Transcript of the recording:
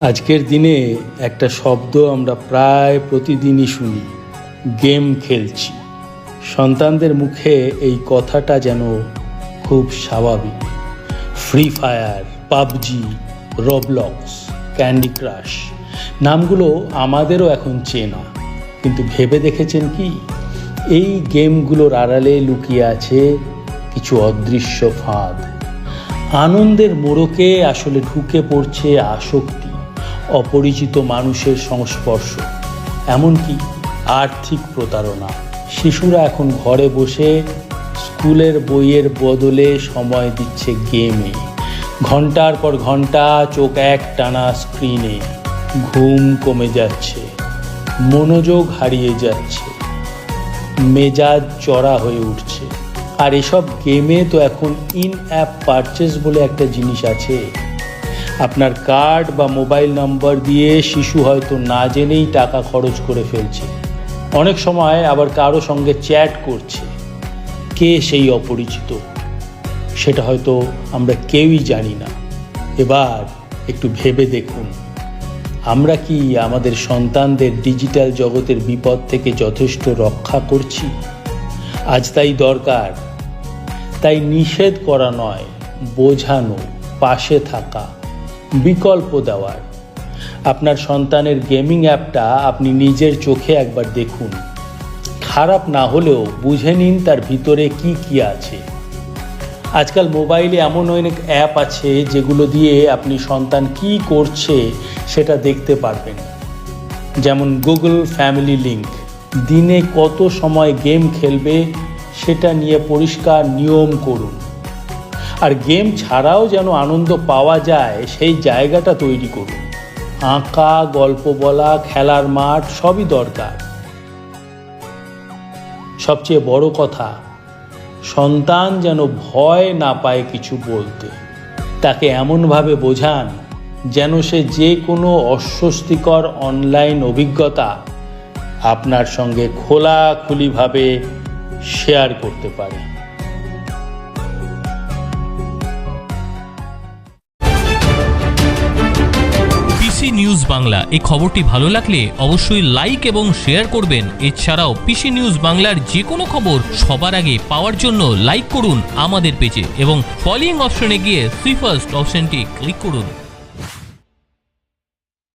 আজকের দিনে একটা শব্দ আমরা প্রায় প্রতিদিনই শুনি, গেম খেলছি। সন্তানদের মুখে এই কথাটা যেন খুব স্বাভাবিক। Free Fire, PUBG, Roblox, Candy Crush নামগুলো আমাদেরও এখন চেনা, কিন্তু ভেবে দেখেছেন কি এই গেমগুলোর আড়ালে লুকিয়ে আছে কিছু অদৃশ্য ফাঁদ। আনন্দের মোড়কে আসলে ঢুকে পড়ছে আসক্তি, অপরিচিত মানুষের সংস্পর্শ, এমনকি আর্থিক প্রতারণা। শিশুরা এখন ঘরে বসে স্কুলের বইয়ের বদলে সময় দিচ্ছে গেমে, ঘন্টার পর ঘন্টা চোখ একটানা স্ক্রিনে। ঘুম কমে যাচ্ছে, মনোযোগ হারিয়ে যাচ্ছে, মেজাজ চড়া হয়ে উঠছে। আর এসব গেমে তো এখন ইন অ্যাপ পারচেস বলে একটা জিনিস আছে। আপনার কার্ড বা মোবাইল নাম্বার দিয়ে শিশু হয়তো না জেনেই টাকা খরচ করে ফেলছে। অনেক সময় আবার কারো সঙ্গে চ্যাট করছে। কে সেই অপরিচিত সেটা হয়তো আমরা কেউই জানি না। এবার একটু ভেবে দেখুন, আমরা কি আমাদের সন্তানদের ডিজিটাল জগতের বিপদ থেকে যথেষ্ট রক্ষা করছি? আজ তাই দরকার, তাই নিষেধ করা নয়, বোঝানো, পাশে থাকা, বিকল্প দেওয়ার। আপনার সন্তানের গেমিং অ্যাপটা আপনি নিজের চোখে একবার দেখুন। খারাপ না হলেও বুঝে নিন তার ভিতরে কি কি আছে। আজকাল মোবাইলে এমন অনেক অ্যাপ আছে যেগুলো দিয়ে আপনি সন্তান কি করছে সেটা দেখতে পারবেন। যেমন গুগল ফ্যামিলি লিঙ্ক, দিনে কত সময় গেম খেলবে সেটা নিয়ে পরিষ্কার নিয়ম করুন। আর গেম ছাড়াও যেন আনন্দ পাওয়া যায় সেই জায়গাটা তৈরি করুন। আঁকা, গল্প বলা, খেলার মাঠ সবই দরকার। সবচেয়ে বড় কথা, সন্তান যেন ভয় না পায় কিছু বলতে। তাকে এমনভাবে বোঝান যেন সে যে কোনো অস্বস্তিকর অনলাইন অভিজ্ঞতা আপনার সঙ্গে খোলাখুলিভাবে শেয়ার করতে পারে। পিসি নিউজ বাংলা এই খবরটি ভালো লাগলে অবশ্যই লাইক এবং শেয়ার করবেন। এছাড়াও পিসি নিউজ বাংলার যে কোনো খবর সবার আগে পাওয়ার জন্য লাইক করুন আমাদের পেজে এবং ফলোইং অপশনে গিয়ে সুই ফার্স্ট অপশনটি ক্লিক করুন।